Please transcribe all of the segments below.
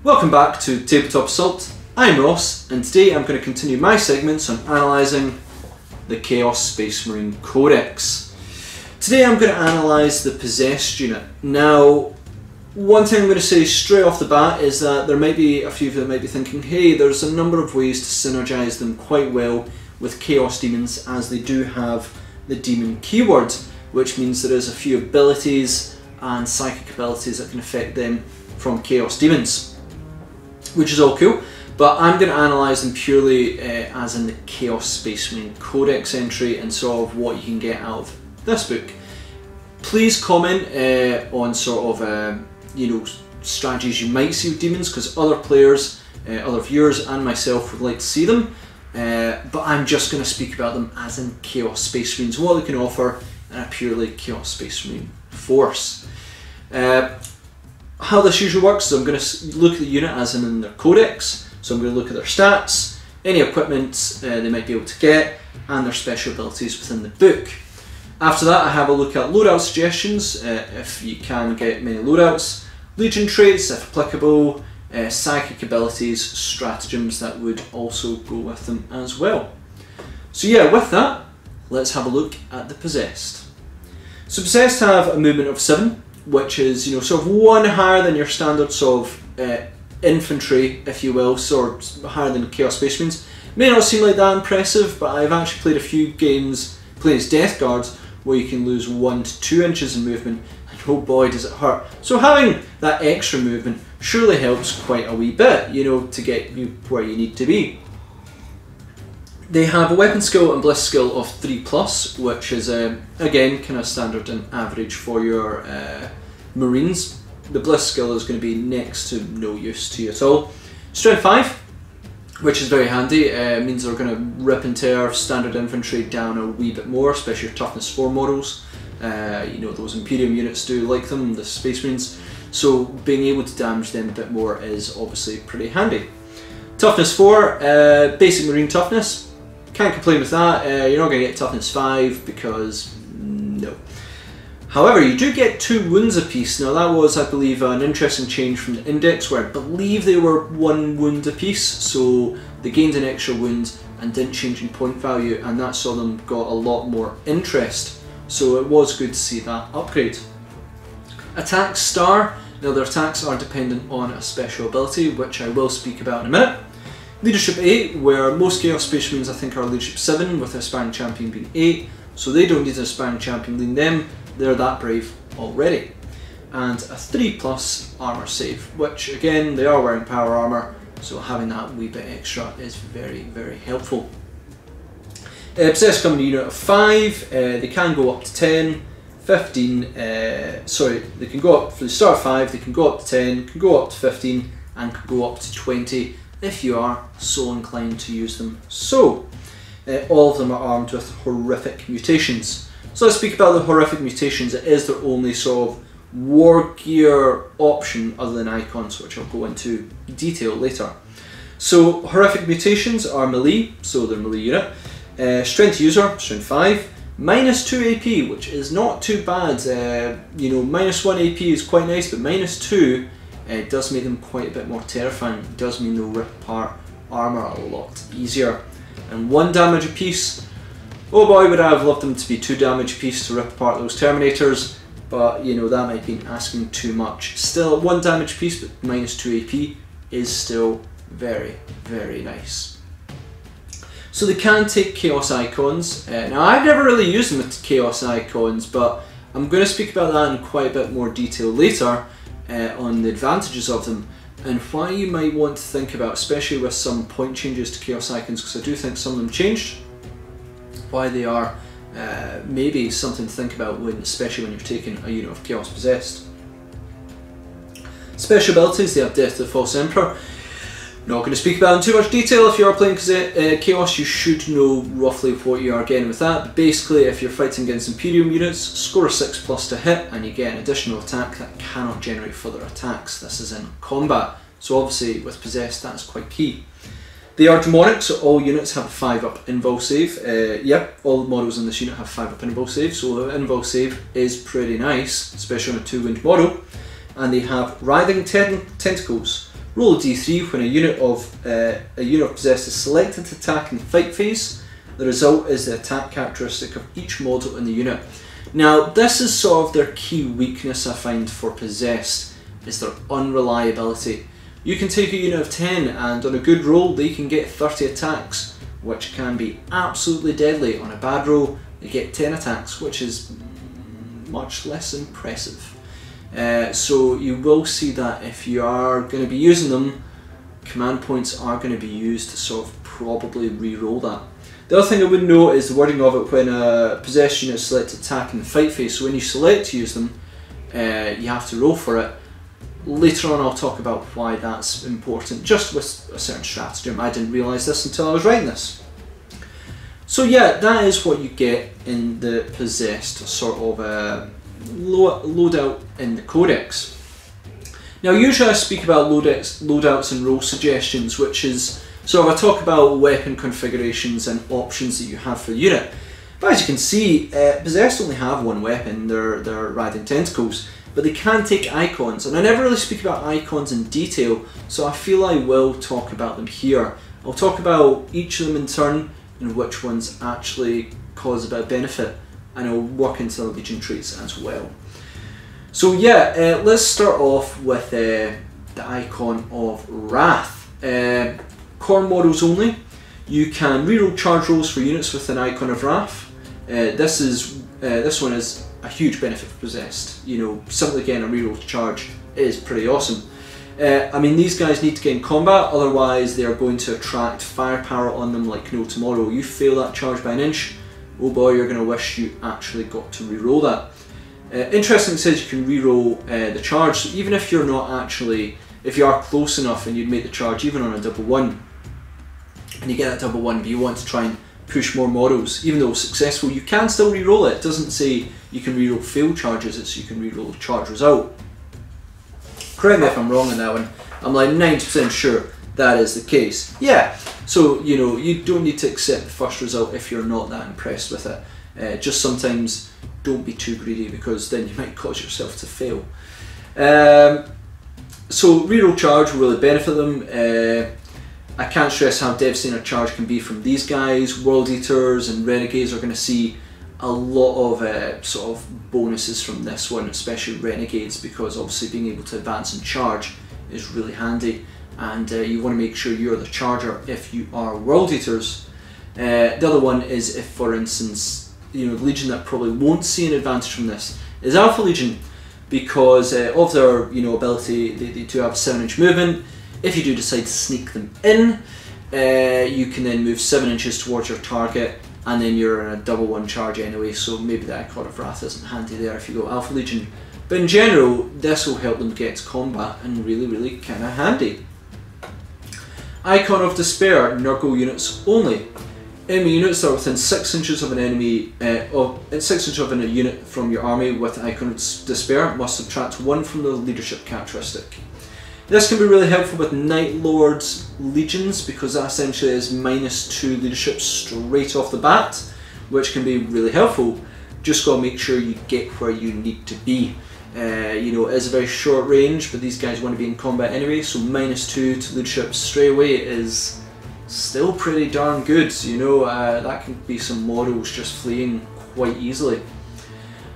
Welcome back to Tabletop Assault. I'm Ross, and today I'm going to continue my segments on analysing the Chaos Space Marine Codex. Today I'm going to analyse the Possessed unit. Now, one thing I'm going to say straight off the bat is that there might be a few of you that might be thinking, hey, there's a number of ways to synergise them quite well with Chaos Demons, as they do have the Demon keyword, which means there is a few abilities and psychic abilities that can affect them from Chaos Demons, which is all cool, but I'm going to analyse them purely as in the Chaos Space Marine Codex entry and sort of what you can get out of this book. Please comment on sort of strategies you might see with demons, because other players, other viewers and myself would like to see them, but I'm just going to speak about them as in Chaos Space Marines, what they can offer in a purely Chaos Space Marine force. How this usually works is I'm going to look at the unit as in their codex, so I'm going to look at their stats, any equipment they might be able to get, and their special abilities within the book. After that I have a look at loadout suggestions, if you can get many loadouts, legion traits if applicable, psychic abilities, stratagems that would also go with them as well. So yeah, with that, let's have a look at the Possessed. So Possessed have a movement of 7, which is, sort of one higher than your standard sort of infantry, if you will, sort of higher than Chaos Space Marines. May not seem like that impressive, but I've actually played a few games playing as Death Guards where you can lose 1 to 2 inches in movement, and oh boy does it hurt. So having that extra movement surely helps quite a wee bit, to get you where you need to be. They have a weapon skill and bliss skill of 3+, which is again kind of standard and average for your Marines. The bliss skill is going to be next to no use to you at all. Strength 5, which is very handy, means they're going to rip and tear standard infantry down a wee bit more, especially your Toughness 4 models. Those Imperium units do like them, the Space Marines, so being able to damage them a bit more is obviously pretty handy. Toughness 4, basic Marine toughness. Can't complain with that. You're not going to get Toughness 5 because no. However, you do get 2 wounds apiece. Now that was, I believe, an interesting change from the index, where I believe they were 1 wound apiece, so they gained an extra wound and didn't change in point value, and that saw them got a lot more interest. So it was good to see that upgrade. Attack Star. Now their attacks are dependent on a special ability, which I will speak about in a minute. Leadership 8, where most Chaos Space Marines I think are Leadership 7, with their Aspiring Champion being 8, so they don't need an Aspiring Champion leading them, they're that brave already. And a 3+ armor save, which again, they are wearing power armor, so having that wee bit extra is very, very helpful. Possessed come in a unit of 5, they can go up to 10, 15, they can go up, for the start of 5, they can go up to 10, can go up to 15, and can go up to 20, if you are so inclined to use them. So, all of them are armed with horrific mutations. So let's speak about the horrific mutations. It is their only sort of war gear option other than icons, which I'll go into detail later. So horrific mutations are melee, so they're melee unit. Strength user, strength 5. -2 AP, which is not too bad. -1 AP is quite nice, but -2 it does make them quite a bit more terrifying. It does mean they'll rip apart armour a lot easier. And 1 damage apiece. Oh boy, would I have loved them to be 2 damage apiece to rip apart those Terminators, but that might be asking too much. Still, 1 damage apiece, but -2 AP is still very, very nice. So they can take Chaos Icons. Now I've never really used them with Chaos Icons, but I'm going to speak about that in quite a bit more detail later. On the advantages of them and why you might want to think about, especially with some point changes to Chaos Icons, because I do think some of them changed, why they are maybe something to think about, especially when you're taking a unit of Chaos Possessed. Special abilities, they have Death to the False Emperor. Not going to speak about it in too much detail. If you are playing Chaos, you should know roughly what you are getting with that. But basically, if you're fighting against Imperium units, score a 6+ to hit, and you get an additional attack that cannot generate further attacks. This is in combat, so obviously with Possessed that's quite key. They are demonic, so all units have a 5+ invul save. Yep, all models in this unit have 5+ invul save, so the invul save is pretty nice, especially on a 2-wound model. And they have writhing tentacles, Roll a d3 when a unit of possessed is selected to attack in the fight phase. The result is the attack characteristic of each model in the unit. Now, this is sort of their key weakness I find for possessed, is their unreliability. You can take a unit of 10 and on a good roll they can get 30 attacks, which can be absolutely deadly. On a bad roll they get 10 attacks, which is much less impressive. So you will see that if you are going to be using them, command points are going to be used to sort of probably re-roll that. The other thing I would note is the wording of it when a possessed unit is selected to attack in the fight phase. So when you select to use them, you have to roll for it. Later on I'll talk about why that's important, just with a certain stratagem. I didn't realise this until I was writing this. So yeah, that is what you get in the possessed sort of loadout in the codex. Now usually I speak about loadouts and roll suggestions, which is sort of I talk about weapon configurations and options that you have for the unit. But as you can see, possessed only have one weapon, they're riding tentacles, but they can take icons, and I never really speak about icons in detail, so I feel I will talk about them here. I'll talk about each of them in turn and which ones actually cause a bit of benefit, and I'll work into the Legion traits as well. So yeah, let's start off with the icon of Wrath. Core models only. You can reroll charge rolls for units with an icon of Wrath. This one is a huge benefit for possessed. You know, simply getting a reroll charge is pretty awesome. I mean, these guys need to get in combat, otherwise they are going to attract firepower on them like no tomorrow. You fail that charge by an inch, oh boy, you're going to wish you actually got to reroll that. Interesting, it says you can reroll the charge, so even if you're not actually, if you are close enough and you'd make the charge even on a double one, and you get that double one but you want to try and push more models, even though successful, you can still reroll it. It doesn't say you can reroll failed charges, it's you can reroll the charge result. Correct me if I'm wrong on that one. I'm like 90% sure that is the case. Yeah, so you know, you don't need to accept the first result if you're not that impressed with it. Just sometimes don't be too greedy, because then you might cause yourself to fail. So reroll charge will really benefit them. I can't stress how devastating a charge can be from these guys. World Eaters and Renegades are going to see a lot of sort of bonuses from this one, especially Renegades, because obviously being able to advance and charge is really handy, and you want to make sure you're the charger if you are World Eaters. The other one is if, for instance, you know, the Legion that probably won't see an advantage from this is Alpha Legion, because of their, you know, ability, they do have 7-inch movement. If you do decide to sneak them in, you can then move 7 inches towards your target, and then you're in a double one charge anyway, so maybe the Icon of Wrath isn't handy there if you go Alpha Legion. But in general, this will help them get to combat, and really kind of handy. Icon of Despair, Nurgle units only. Enemy units that are within 6 inches of an enemy, 6 inches of a unit from your army with the Icon of Despair must subtract 1 from the leadership characteristic. This can be really helpful with Night Lord's legions, because that essentially is -2 leadership straight off the bat, which can be really helpful. Just gotta make sure you get where you need to be. You know, it is a very short range, but these guys want to be in combat anyway, so -2 to leadership straight away is still pretty darn good. You know, that can be some models just fleeing quite easily.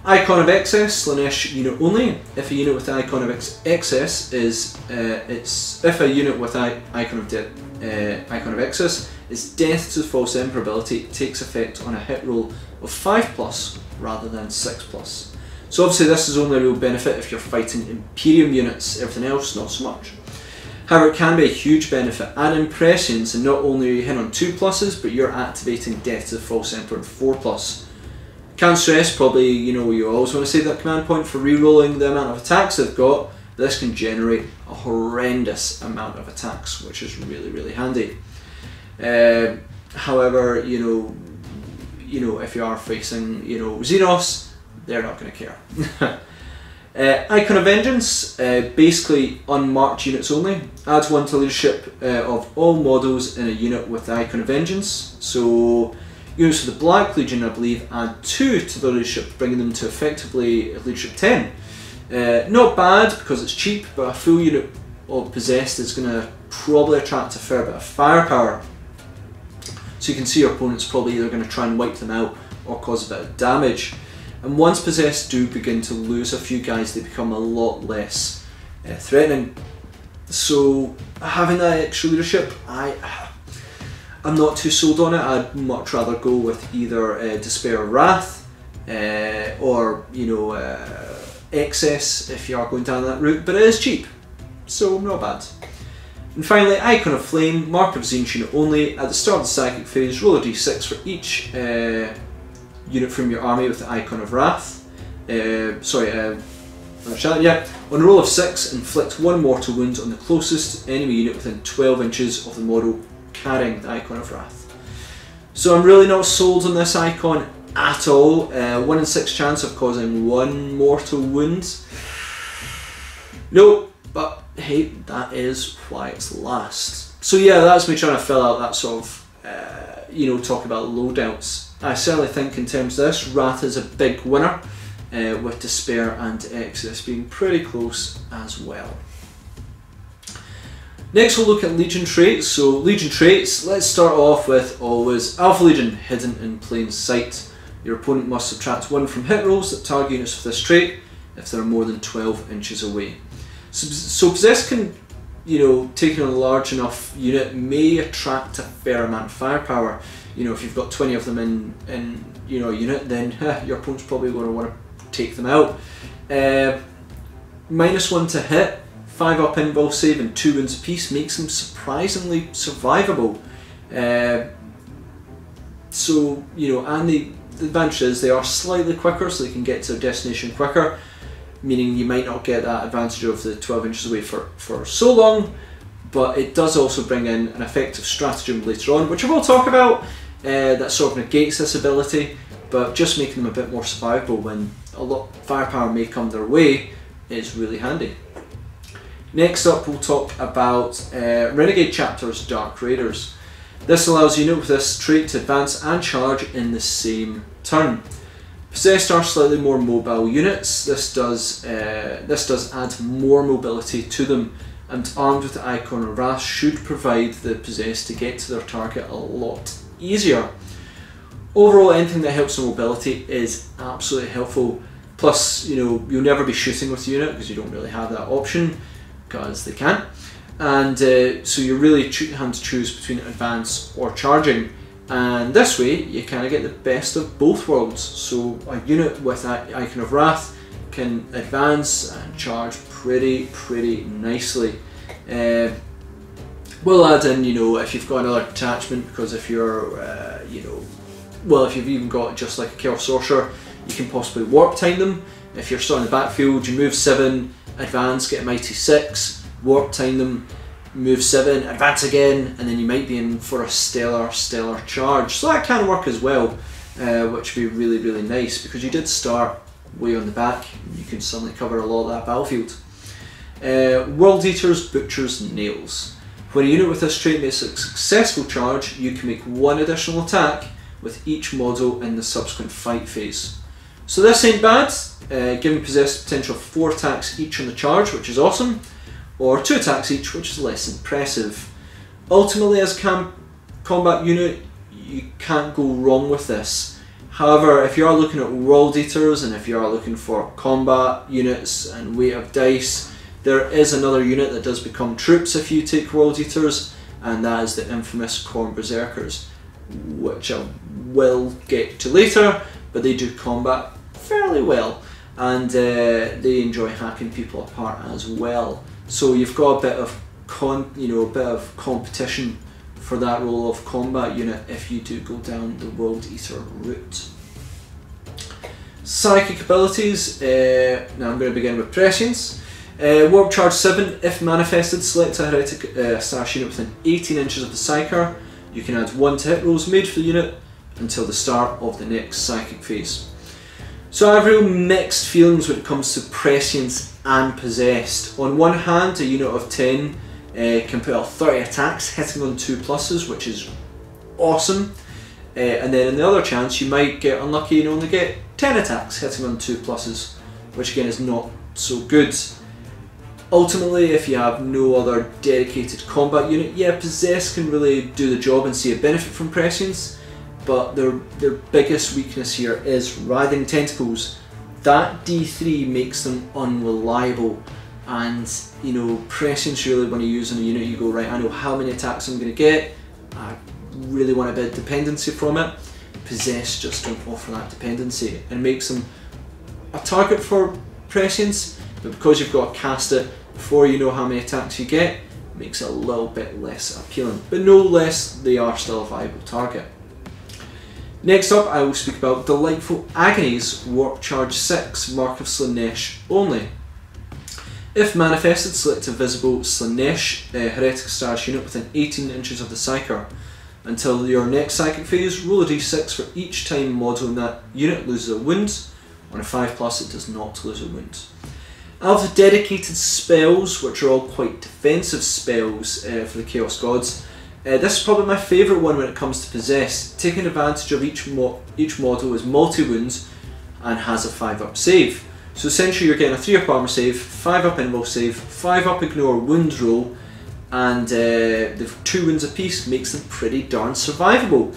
Icon of Excess, Slaanesh unit only. If a unit with the Icon of Excess is, if a unit with Icon of Excess is Death to the False Emperor ability, it takes effect on a hit roll of 5+ rather than 6+. So obviously this is only a real benefit if you're fighting Imperium units, everything else not so much. However, it can be a huge benefit at Impressions, and not only are you hitting on 2+, but you're activating Death to the False Emperor in 4+. Can't stress, probably, you know, you always want to save that command point for re-rolling the amount of attacks they've got. This can generate a horrendous amount of attacks, which is really handy. However, you know, if you are facing, you know, Xenos, they're not going to care. Icon of Vengeance, basically unmarked units only. Adds 1 to leadership of all models in a unit with the Icon of Vengeance. So units of the Black Legion, I believe, add 2 to their leadership, bringing them to effectively leadership 10. Not bad because it's cheap, but a full unit of Possessed is going to probably attract a fair bit of firepower. So you can see your opponent's probably either going to try and wipe them out or cause a bit of damage. And once Possessed do begin to lose a few guys, they become a lot less threatening. So having that extra leadership, I'm not too sold on it. I'd much rather go with either Despair or Wrath, or Excess if you are going down that route, but it is cheap, so not bad. And finally, Icon of Flame, Mark of Zinch unit only. At the start of the psychic phase, roll a d6 for each unit from your army with the Icon of Wrath. On a roll of 6, inflict 1 mortal wound on the closest enemy unit within 12 inches of the model carrying the Icon of Wrath. So I'm really not sold on this icon at all. 1 in 6 chance of causing 1 mortal wound. No, but hey, that is why it's last. So yeah, that's me trying to fill out that sort of, talk about loadouts. I certainly think in terms of this, Wrath is a big winner, with Despair and Excess being pretty close as well. Next we'll look at Legion traits. So Legion traits, let's start off with always Alpha Legion, hidden in plain sight. Your opponent must subtract 1 from hit rolls that target units with this trait if they're more than 12 inches away. So Possessed can, taking on a large enough unit may attract a fair amount of firepower. If you've got 20 of them in a unit, then your opponent's probably going to want to take them out. -1 to hit, 5 up invul save and 2 wounds apiece makes them surprisingly survivable. And the advantage is they are slightly quicker, so they can get to their destination quicker, meaning you might not get that advantage of the 12 inches away for so long, but it does also bring in an effective stratagem later on, which I will talk about, that sort of negates this ability, but just making them a bit more survivable when a lot of firepower may come their way is really handy. Next up we'll talk about Renegade Chapter's Dark Raiders. This allows a unit with this trait to advance and charge in the same turn. Possessed are slightly more mobile units. This does add more mobility to them, and armed with the Icon of Wrath should provide the Possessed to get to their target a lot easier. Overall, anything that helps the mobility is absolutely helpful. Plus, you'll never be shooting with the unit because you don't really have that option, because they can't. And so you're really having to choose between advance or charging. And this way, you kind of get the best of both worlds. So a unit with that Icon of Wrath can advance and charge pretty nicely. We'll add in, if you've got another detachment, because if you're, if you've even got just like a Chaos Sorcerer, you can possibly warp time them. If you're starting the backfield, you move 7, advance, get a mighty 6, warp time them, move 7, advance again, and then you might be in for a stellar charge. So that can work as well, which would be really nice, because you did start way on the back. You can suddenly cover a lot of that battlefield. World Eaters, Butchers, Nails. When a unit with this trait makes a successful charge, you can make 1 additional attack with each model in the subsequent fight phase. So this ain't bad, giving Possessed potential of 4 attacks each on the charge, which is awesome, or 2 attacks each, which is less impressive. Ultimately, as a combat unit, you can't go wrong with this. However, if you are looking at World Eaters, and if you are looking for combat units and weight of dice, there is another unit that does become troops if you take World Eaters, and that is the infamous Khorne Berserkers, which I will get to later, but they do combat fairly well, and they enjoy hacking people apart as well. So you've got a bit of competition for that role of combat unit if you do go down the World Eater route. Psychic abilities. Now I'm going to begin with Prescience. Warp Charge 7. If manifested, select a heretic stash unit within 18 inches of the Psyker. You can add 1 to hit rolls made for the unit until the start of the next Psychic phase. So I have real mixed feelings when it comes to Prescience and Possessed. On one hand, a unit of 10 can put out 30 attacks hitting on 2+, which is awesome. And then in the other chance, you might get unlucky and only get 10 attacks hitting on 2+, which again is not so good. Ultimately, if you have no other dedicated combat unit, yeah, Possess can really do the job and see a benefit from Prescience, but their biggest weakness here is Writhing Tentacles. That D3 makes them unreliable, and you know, Prescience really, when you use on a unit, you go, right, I know how many attacks I'm going to get, I really want a bit of dependency from it. Possess just don't offer that dependency and makes them a target for Prescience, but because you've got to cast it before you know how many attacks you get, it makes it a little bit less appealing, but no less they are still a viable target. Next up, I will speak about Delightful Agonies, Warp Charge 6, Mark of Slaanesh only. If manifested, select a visible Slaanesh Heretic Stars unit within 18 inches of the Psyker. Until your next Psychic phase, roll a d6 for each time model in that unit loses a wound. On a 5+, it does not lose a wound. Out of the dedicated spells, which are all quite defensive spells for the Chaos Gods, this is probably my favourite one when it comes to Possess. Taking advantage of each model is multi-wounds and has a 5-up save. So essentially you're getting a 3-up armour save, 5-up invul save, 5-up ignore wounds roll, and the 2 wounds apiece makes them pretty darn survivable.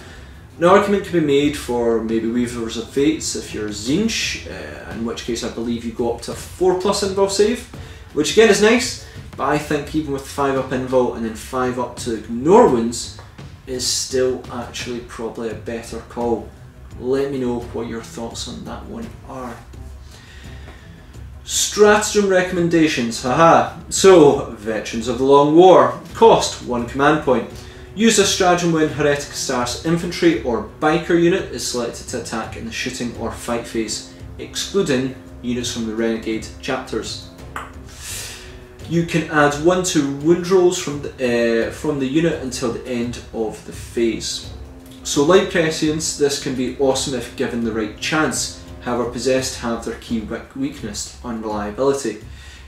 An argument can be made for maybe Weavers of Fates if you're Tzeentch, in which case I believe you go up to 4+ invul save, which again is nice, but I think even with 5-up invul and then 5-up to ignore wounds is still actually probably a better call. Let me know what your thoughts on that one are. Stratagem recommendations, haha. So, Veterans of the Long War. Cost, 1 command point. Use a stratagem when Heretic Stars infantry or biker unit is selected to attack in the shooting or fight phase, excluding units from the Renegade chapters. You can add 1 to wound rolls from the unit until the end of the phase. So like Prescience, this can be awesome if given the right chance. However, Possessed have their key weakness, unreliability,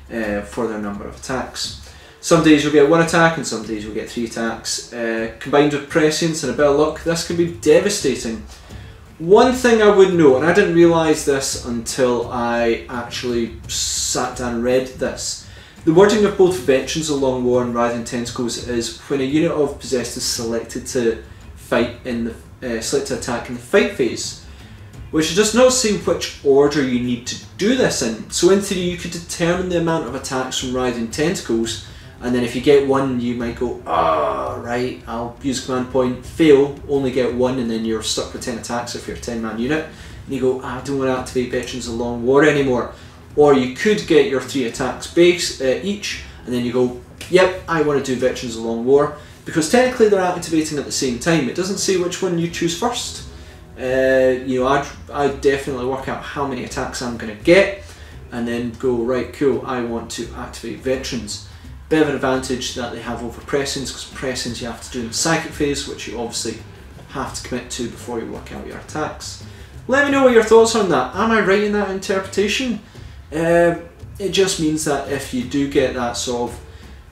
for their number of attacks. Some days you'll get 1 attack and some days you'll get 3 attacks. Combined with Prescience and a bit of luck, this can be devastating. One thing I would note, and I didn't realise this until I actually sat down and read this, the wording of both Veterans of the Long War and Writhing Tentacles is when a unit of Possessed is selected to attack in the fight phase, which does not say which order you need to do this in. So in theory you could determine the amount of attacks from Writhing Tentacles, and then if you get 1 you might go, ah, right, I'll use command point, fail, only get 1, and then you're stuck with 10 attacks if you're a 10-man unit, and you go, I don't want to activate Veterans of the Long War anymore. Or you could get your 3 attacks base each, and then you go, yep, I want to do Veterans of the Long War, because technically they're activating at the same time. It doesn't say which one you choose first. You know, I'd definitely work out how many attacks I'm going to get, and then go, right, cool, I want to activate Veterans. Bit of an advantage that they have over Prescience, because Prescience you have to do in the Psychic phase, which you obviously have to commit to before you work out your attacks. Let me know what your thoughts are on that. Am I right in that interpretation? It just means that if you do get that sort of,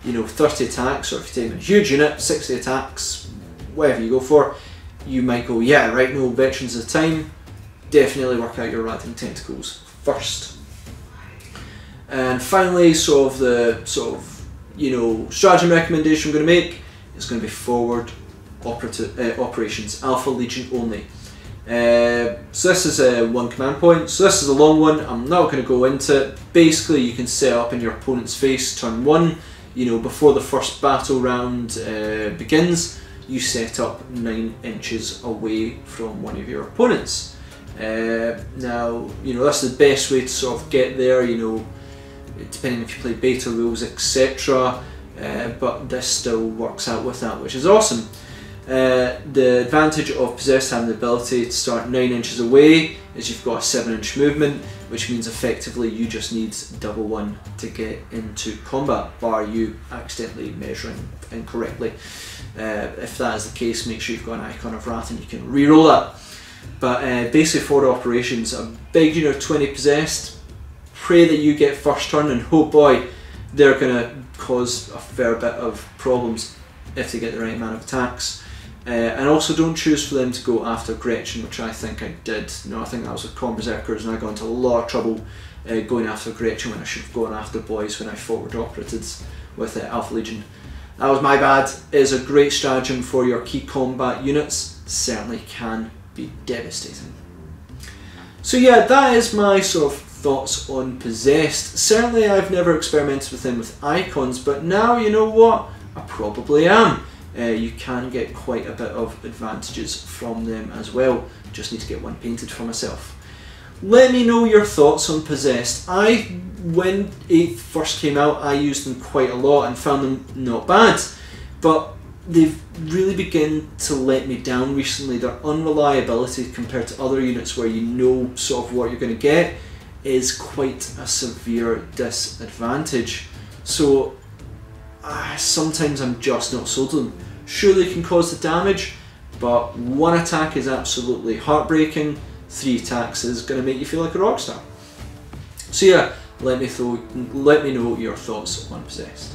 you know, 30 attacks, or if you take a huge unit, 60 attacks, whatever you go for, you might go, yeah, right, no, Veterans of the time, definitely work out your Writhing Tentacles first. And finally, you know, stratagem recommendation I'm going to make is going to be forward operations, Alpha Legion only. So this is 1 command point, so this is a long one, I'm not going to go into it. Basically you can set up in your opponent's face turn 1, you know, before the first battle round begins, you set up 9 inches away from one of your opponents. Now, you know, that's the best way to sort of get there, you know, depending if you play beta rules, etc. But this still works out with that, which is awesome. The advantage of Possessed having the ability to start 9 inches away is you've got a 7-inch movement, which means effectively you just need double 1 to get into combat, bar you accidentally measuring incorrectly. If that is the case, make sure you've got an icon of Wrath and you can re-roll that. But basically forward operations, a big unit of 20 Possessed, pray that you get first turn, and oh boy, they're going to cause a fair bit of problems if they get the right amount of attacks. And also don't choose for them to go after Gretchen, which I think I did. No, I think that was with Corn Berserkers, and I got into a lot of trouble going after Gretchen when I should have gone after boys when I forward operated with Alpha Legion. That was my bad. It is a great stratagem for your key combat units. Certainly can be devastating. So yeah, that is my sort of thoughts on Possessed. Certainly I've never experimented with them with icons, but now you know what? I probably am. You can get quite a bit of advantages from them as well. Just need to get one painted for myself. Let me know your thoughts on Possessed. When it first came out, I used them quite a lot and found them not bad, but they've really begun to let me down recently. Their unreliability compared to other units where you know sort of what you're going to get is quite a severe disadvantage. So sometimes I'm just not sold on them. Sure, they can cause the damage, but one attack is absolutely heartbreaking. 3 attacks is going to make you feel like a rock star. So yeah, let me know your thoughts on Possessed.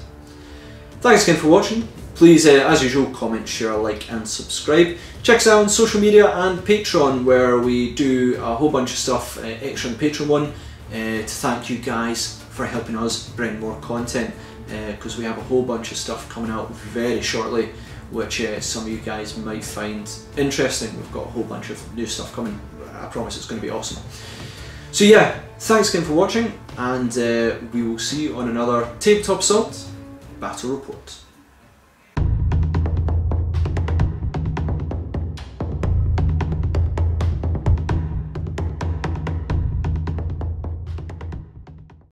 Thanks again for watching. Please, as usual, comment, share, like and subscribe. Check us out on social media and Patreon, where we do a whole bunch of stuff extra on the Patreon one to thank you guys for helping us bring more content, because we have a whole bunch of stuff coming out very shortly, which some of you guys might find interesting. We've got a whole bunch of new stuff coming. I promise it's going to be awesome. So yeah, thanks again for watching, and we will see you on another Tabletop Assault Battle Report.